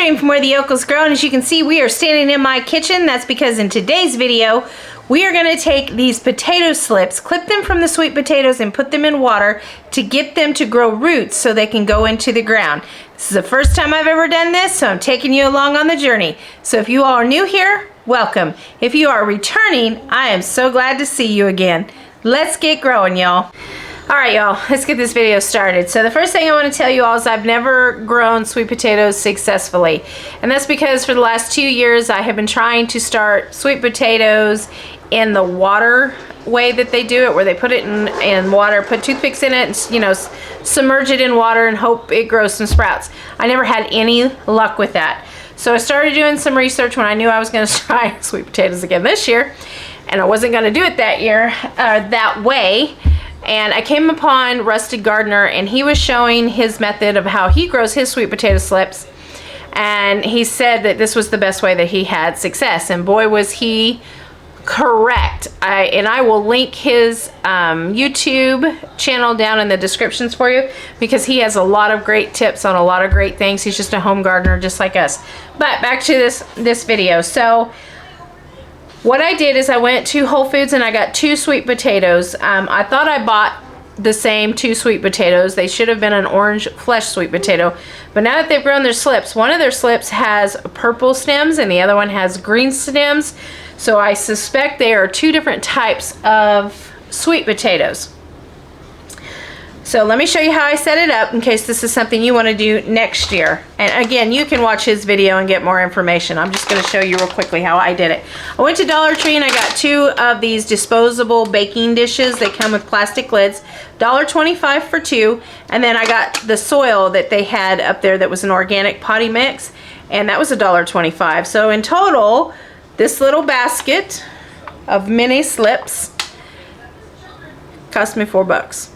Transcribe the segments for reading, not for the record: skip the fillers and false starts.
stream from where the yokels grow, and as you can see, we are standing in my kitchen. That's because in today's video, we are going to take these potato slips, clip them from the sweet potatoes, and put them in water to get them to grow roots so they can go into the ground. This is the first time I've ever done this, so I'm taking you along on the journey. So if you all are new here, welcome. If you are returning, I am so glad to see you again. Let's get growing, y'all. All right, y'all, let's get this video started. So the first thing I want to tell you all is I've never grown sweet potatoes successfully. And that's because for the last 2 years, I have been trying to start sweet potatoes in the water way that they do it, where they put it in water, put toothpicks in it, and, you know, submerge it in water and hope it grows some sprouts. I never had any luck with that. So I started doing some research when I knew I was going to try sweet potatoes again this year, and I wasn't going to do it that year, that way. And I came upon Rusted Gardener, and he was showing his method of how he grows his sweet potato slips. And he said that this was the best way that he had success. And boy, was he correct. I will link his YouTube channel down in the descriptions for you, because he has a lot of great tips on a lot of great things. He's just a home gardener just like us. But back to this video. So what I did is I went to Whole Foods and I got 2 sweet potatoes. I thought I bought the same 2 sweet potatoes. They should have been an orange flesh sweet potato. But now that they've grown their slips, one of their slips has purple stems and the other one has green stems. So I suspect they are 2 different types of sweet potatoes. So let me show you how I set it up in case this is something you want to do next year. And again, you can watch his video and get more information. I'm just going to show you real quickly how I did it. I went to Dollar Tree and I got 2 of these disposable baking dishes. They come with plastic lids. $1.25 for 2. And then I got the soil that they had up there that was an organic potty mix, and that was $1.25. So in total, this little basket of mini slips cost me $4.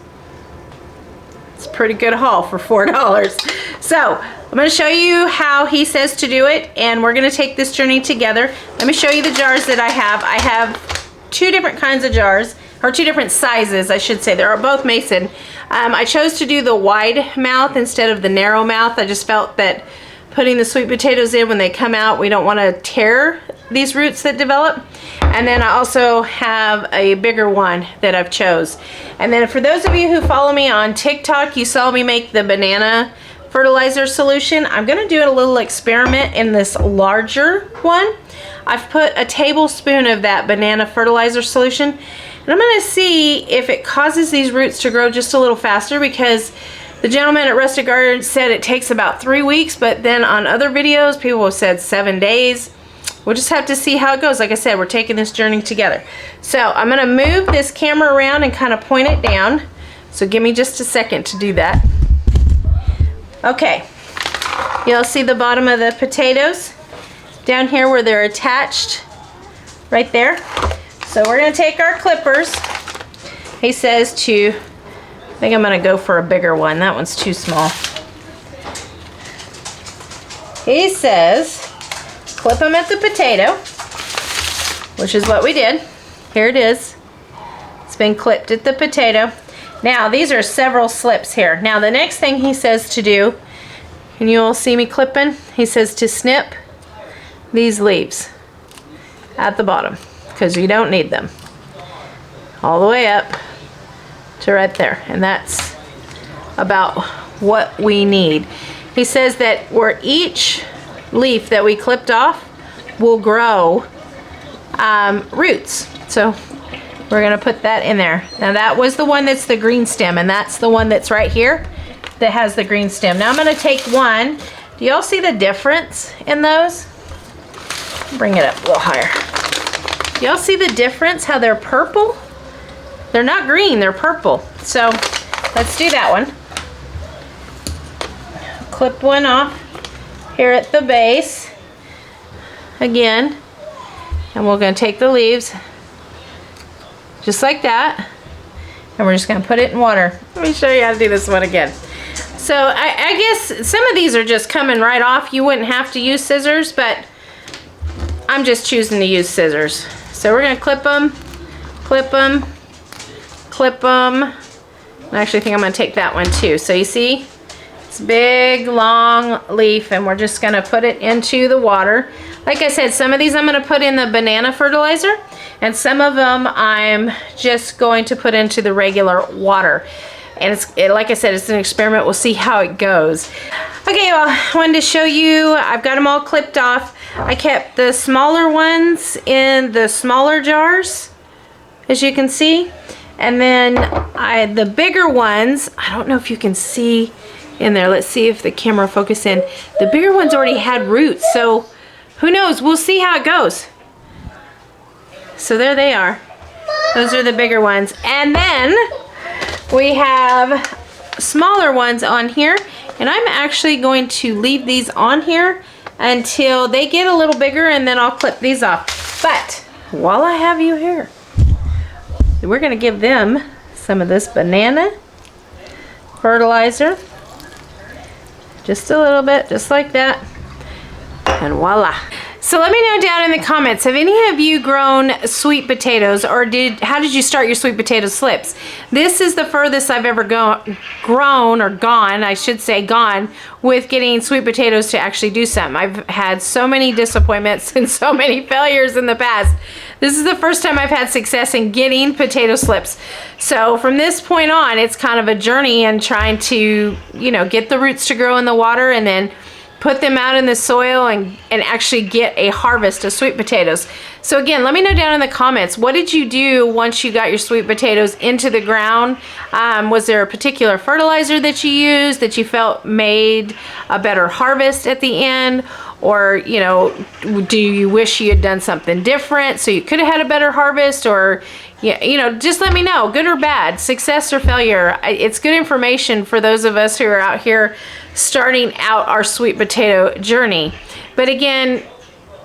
It's a pretty good haul for $4. So I'm going to show you how he says to do it, and we're going to take this journey together. Let me show you the jars that I have. I have 2 different kinds of jars, or 2 different sizes, I should say. They're both mason. I chose to do the wide mouth instead of the narrow mouth. I just felt that putting the sweet potatoes in when they come out, we don't want to tear these roots that develop. And then I also have a bigger one that I've chose. And then for those of you who follow me on TikTok, you saw me make the banana fertilizer solution. I'm going to do a little experiment in this larger one. I've put a tablespoon of that banana fertilizer solution, and I'm going to see if it causes these roots to grow just a little faster, because the gentleman at Rusted Garden said it takes about 3 weeks, but then on other videos, people have said 7 days. We'll just have to see how it goes. Like I said, we're taking this journey together. So I'm going to move this camera around and kind of point it down. So give me just a second to do that. Okay. You'll see the bottom of the potatoes down here where they're attached, right there. So we're going to take our clippers. He says to, I think I'm going to go for a bigger one. That one's too small. He says, clip them at the potato, which is what we did. Here it is. It's been clipped at the potato. Now, these are several slips here. Now, the next thing he says to do, and you'll see me clipping, he says to snip these leaves at the bottom, because you don't need them. All the way up to right there. And that's about what we need. He says that where each leaf that we clipped off will grow roots. So we're going to put that in there. Now that was the one that's the green stem, and that's the one that's right here that has the green stem. Now I'm going to take one. Do y'all see the difference in those? Bring it up a little higher. Do y'all see the difference, how they're purple? They're not green, they're purple. So let's do that one. Clip one off here at the base again, and we're going to take the leaves just like that, and we're just going to put it in water. Let me show you how to do this one again. So I guess some of these are just coming right off. You wouldn't have to use scissors, but I'm just choosing to use scissors. So we're going to clip them, clip them, clip them. I actually think I'm going to take that one too. So you see It's a big, long leaf, and we're just gonna put it into the water. Like I said, some of these I'm gonna put in the banana fertilizer, and some of them I'm just going to put into the regular water. And like I said, it's an experiment. We'll see how it goes. Okay, well, I wanted to show you, I've got them all clipped off. I kept the smaller ones in the smaller jars, as you can see. And then the bigger ones, I don't know if you can see in there. Let's see if the camera focus in. The bigger ones already had roots, so who knows? We'll see how it goes. So there they are. Those are the bigger ones. And then we have smaller ones on here, and I'm actually going to leave these on here until they get a little bigger, and then I'll clip these off. But while I have you here, we're going to give them some of this banana fertilizer. Just a little bit, just like that. And voila. So let me know down in the comments, have any of you grown sweet potatoes, or how did you start your sweet potato slips? This is the furthest I've ever gone with getting sweet potatoes to actually do something. I've had so many disappointments and so many failures in the past. This is the first time I've had success in getting potato slips. So from this point on, it's kind of a journey in trying to, you know, get the roots to grow in the water and then put them out in the soil and actually get a harvest of sweet potatoes. So again, let me know down in the comments, what did you do once you got your sweet potatoes into the ground? Was there a particular fertilizer that you used that you felt made a better harvest at the end? Or, you know, do you wish you had done something different so you could have had a better harvest? Or, you know, just let me know, good or bad, success or failure. It's good information for those of us who are out here starting out our sweet potato journey. But again,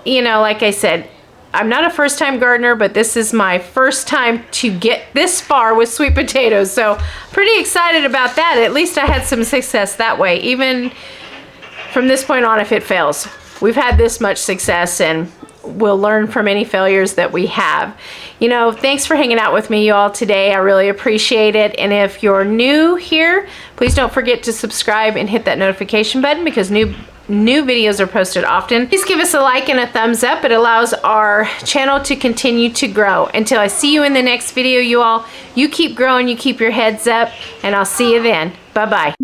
you know, like I said, I'm not a first-time gardener, but this is my first time to get this far with sweet potatoes. So pretty excited about that. At least I had some success that way, even from this point on if it fails. We've had this much success, and we'll learn from any failures that we have. You know, thanks for hanging out with me, you all, today. I really appreciate it. And if you're new here, please don't forget to subscribe and hit that notification button, because new videos are posted often. Please give us a like and a thumbs up. It allows our channel to continue to grow. Until I see you in the next video, you all, you keep growing, you keep your heads up, and I'll see you then. Bye-bye.